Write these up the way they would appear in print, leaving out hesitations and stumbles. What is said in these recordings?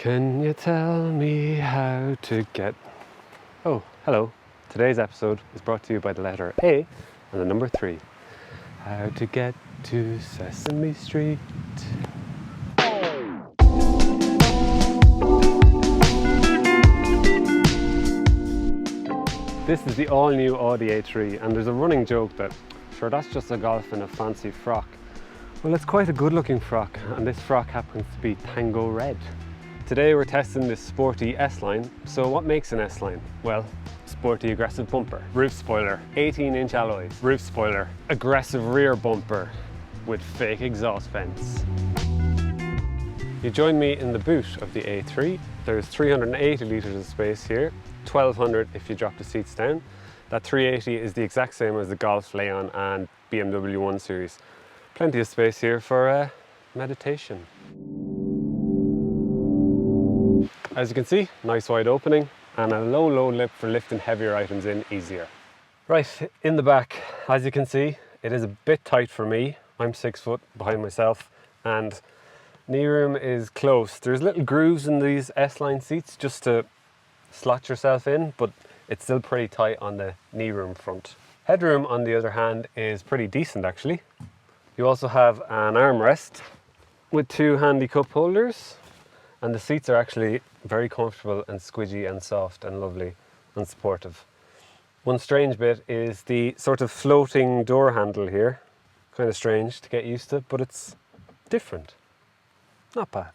Can you tell me how to get... Oh, hello. Today's episode is brought to you by the letter A and the number 3. How to get to Sesame Street. This is the all-new Audi A3, and there's a running joke that, sure, that's just a golf in a fancy frock. Well, it's quite a good-looking frock, and this frock happens to be Tango Red. Today we're testing this sporty S-Line. So what makes an S-Line? Well, sporty aggressive bumper, roof spoiler, 18-inch alloys, roof spoiler, aggressive rear bumper with fake exhaust vents. You join me in the boot of the A3. There's 380 litres of space here, 1200 if you drop the seats down. That 380 is the exact same as the Golf, Leon and BMW 1 Series. Plenty of space here for meditation. As you can see, nice wide opening and a low lip for lifting heavier items in easier. Right, in the back, as you can see, it is a bit tight for me. I'm 6 foot behind myself and knee room is close. There's little grooves in these S-Line seats just to slot yourself in, but it's still pretty tight on the knee room front. Headroom, on the other hand, is pretty decent actually. You also have an armrest with 2 handy cup holders, and the seats are actually very comfortable and squidgy and soft and lovely and supportive. One strange bit is the sort of floating door handle here. Kind of strange to get used to, but it's different. Not bad.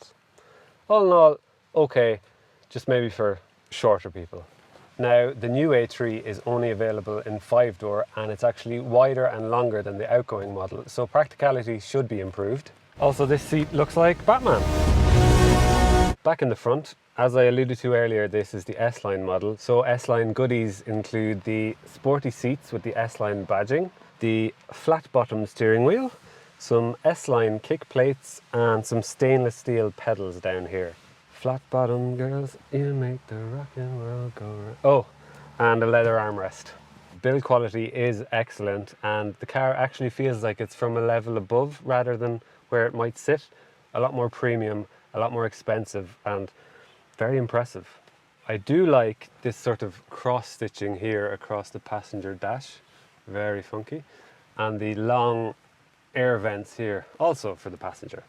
All in all, okay, just maybe for shorter people. Now, the new A3 is only available in 5-door, and it's actually wider and longer than the outgoing model, so practicality should be improved. Also, this seat looks like Batman. Back in the front, as I alluded to earlier, this is the S-Line model. So S-Line goodies include the sporty seats with the S-Line badging, the flat bottom steering wheel, some S-Line kick plates, and some stainless steel pedals down here. Flat bottom girls, you make the rockin' world go round. Oh, and a leather armrest. Build quality is excellent, and the car actually feels like it's from a level above rather than where it might sit. A lot more premium, a lot more expensive, and very impressive. I do like this sort of cross stitching here across the passenger dash, very funky, and the long air vents here, also for the passenger.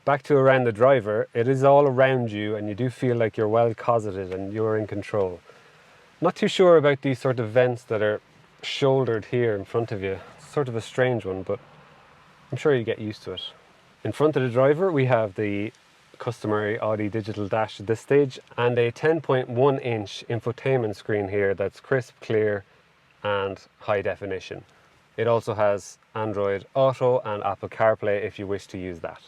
Back to around the driver, it is all around you and you do feel like you're well cosseted and you're in control. Not too sure about these sort of vents that are shouldered here in front of you. It's sort of a strange one, but I'm sure you get used to it. In front of the driver we have the customary Audi digital dash at this stage and a 10.1-inch infotainment screen here that's crisp, clear and high definition. It also has Android Auto and Apple CarPlay if you wish to use that.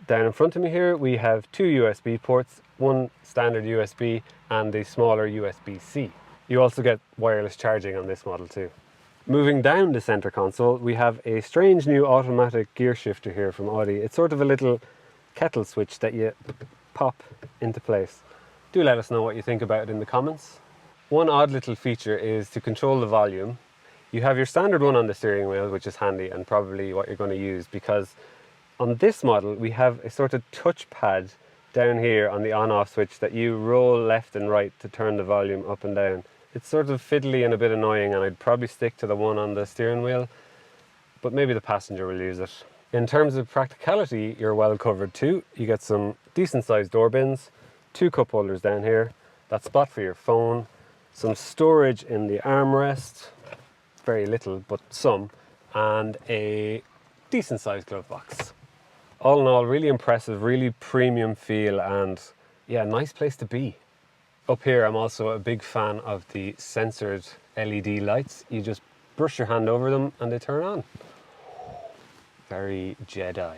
Down in front of me here we have 2 USB ports, one standard USB and the smaller USB-C. You also get wireless charging on this model too. Moving down the center console we have a strange new automatic gear shifter here from Audi. It's sort of a little kettle switch that you pop into place. Do let us know what you think about it in the comments. One odd little feature is to control the volume. You have your standard one on the steering wheel, which is handy and probably what you're going to use, because on this model we have a sort of touchpad down here on the on-off switch that you roll left and right to turn the volume up and down. It's sort of fiddly and a bit annoying, and I'd probably stick to the one on the steering wheel, but maybe the passenger will use it. In terms of practicality, you're well covered too. You get some decent sized door bins, 2 cup holders down here, that spot for your phone, some storage in the armrest, very little but some, and a decent sized glove box. All in all, really impressive, really premium feel, and yeah, nice place to be. Up here I'm also a big fan of the sensored LED lights. You just brush your hand over them and they turn on. Very Jedi.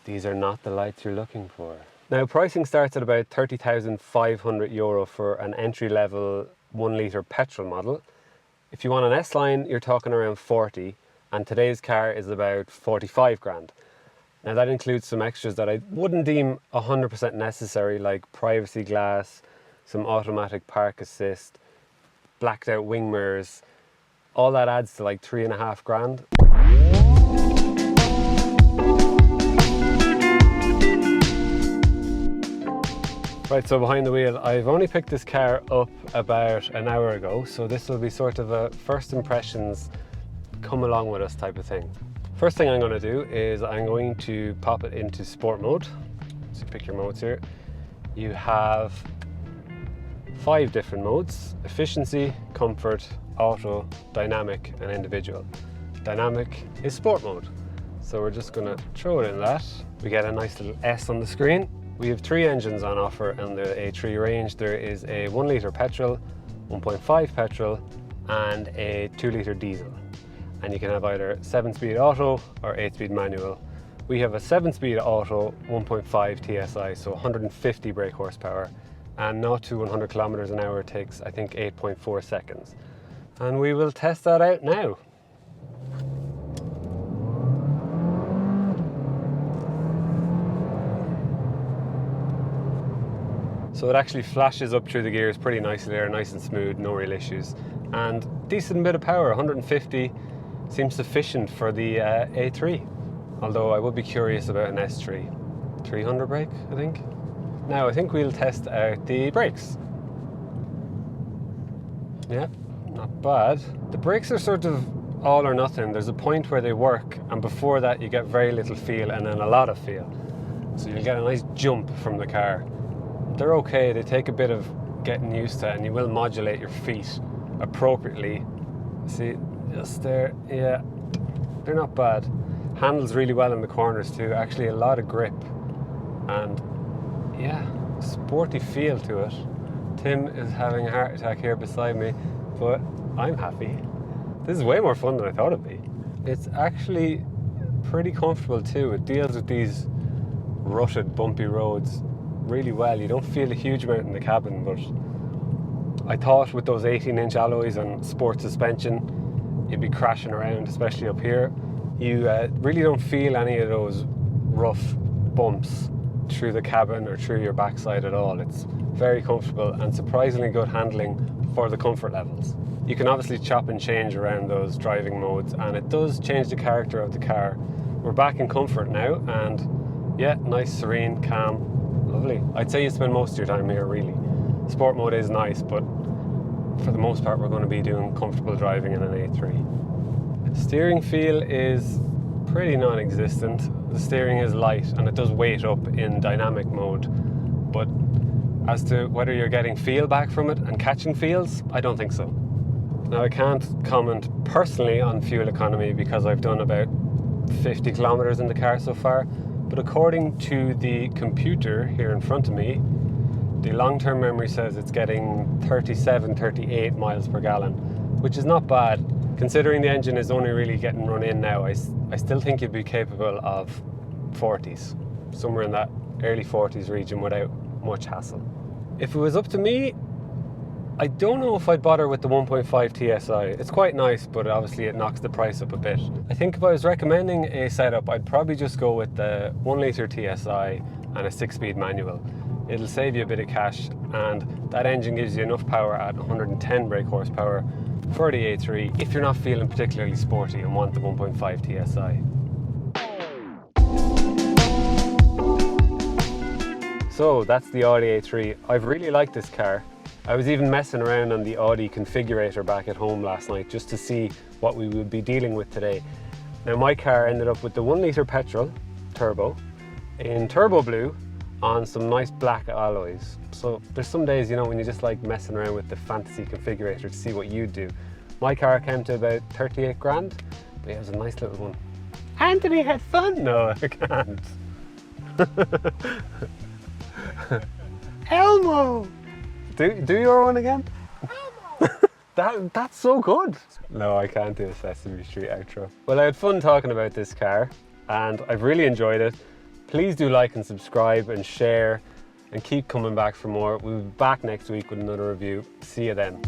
These are not the lights you're looking for. Now, pricing starts at about €30,500 for an entry-level 1-litre petrol model. If you want an S-Line, you're talking around 40, and today's car is about 45 grand. Now, that includes some extras that I wouldn't deem 100% necessary, like privacy glass, some automatic park assist, blacked out wing mirrors. All that adds to like 3.5 grand. Right, so behind the wheel, I've only picked this car up about an hour ago, so this will be sort of a first impressions, come along with us type of thing. First thing I'm going to do is I'm going to pop it into sport mode. So pick your modes here. You have 5 different modes: efficiency, comfort, auto, dynamic and individual. Dynamic is sport mode. So we're just going to throw it in that. We get a nice little S on the screen. We have 3 engines on offer in the A3 range. There is a 1 litre petrol, 1.5 petrol and a 2 litre diesel. And you can have either 7-speed auto or 8-speed manual. We have a 7-speed auto, 1.5 TSI, so 150 brake horsepower, and 0 to 100 kilometers an hour takes, I think, 8.4 seconds. And we will test that out now. So it actually flashes up through the gears pretty nicely there, nice and smooth, no real issues. And decent bit of power, 150 seems sufficient for the A3. Although I would be curious about an S3. 300 brake, I think. Now I think we'll test out the brakes. Yeah, not bad. The brakes are sort of all or nothing. There's a point where they work, and before that you get very little feel and then a lot of feel. So you'll get a nice jump from the car. They're okay, they take a bit of getting used to, and you will modulate your feet appropriately. See, just there, yeah, they're not bad. Handles really well in the corners too, actually a lot of grip, and yeah, sporty feel to it. Tim is having a heart attack here beside me, but I'm happy. This is way more fun than I thought it'd be. It's actually pretty comfortable too. It deals with these rutted, bumpy roads really well. You don't feel a huge amount in the cabin, but I thought with those 18-inch alloys and sport suspension, you'd be crashing around, especially up here. You really don't feel any of those rough bumps through the cabin or through your backside at all. It's very comfortable and surprisingly good handling for the comfort levels. You can obviously chop and change around those driving modes, and it does change the character of the car. We're back in comfort now, and yeah, nice, serene, calm, lovely. I'd say you spend most of your time here, really. Sport mode is nice, but for the most part we're going to be doing comfortable driving in an A3. Steering feel is pretty non-existent. The steering is light and it does weight up in dynamic mode, but as to whether you're getting feel back from it and catching feels, I don't think so. Now I can't comment personally on fuel economy because I've done about 50 kilometers in the car so far, but according to the computer here in front of me, the long-term memory says it's getting 37, 38 miles per gallon, which is not bad. Considering the engine is only really getting run in now, I still think you'd be capable of 40s, somewhere in that early 40s region without much hassle. If it was up to me, I don't know if I'd bother with the 1.5 TSI. It's quite nice, but obviously it knocks the price up a bit. I think if I was recommending a setup, I'd probably just go with the 1 litre TSI and a 6-speed manual. It'll save you a bit of cash, and that engine gives you enough power at 110 brake horsepower for the A3 if you're not feeling particularly sporty and want the 1.5 TSI. So that's the Audi A3. I've really liked this car. I was even messing around on the Audi configurator back at home last night just to see what we would be dealing with today. Now my car ended up with the 1 litre petrol turbo in turbo blue on some nice black alloys. So there's some days, you know, when you just like messing around with the fantasy configurator to see what you do. My car came to about 38 grand, but yeah, it was a nice little one. Anthony had fun? No, I can't. Elmo! Do your one again? That's so good. No, I can't do a Sesame Street outro. Well, I had fun talking about this car and I've really enjoyed it. Please do like and subscribe and share and keep coming back for more. We'll be back next week with another review. See you then.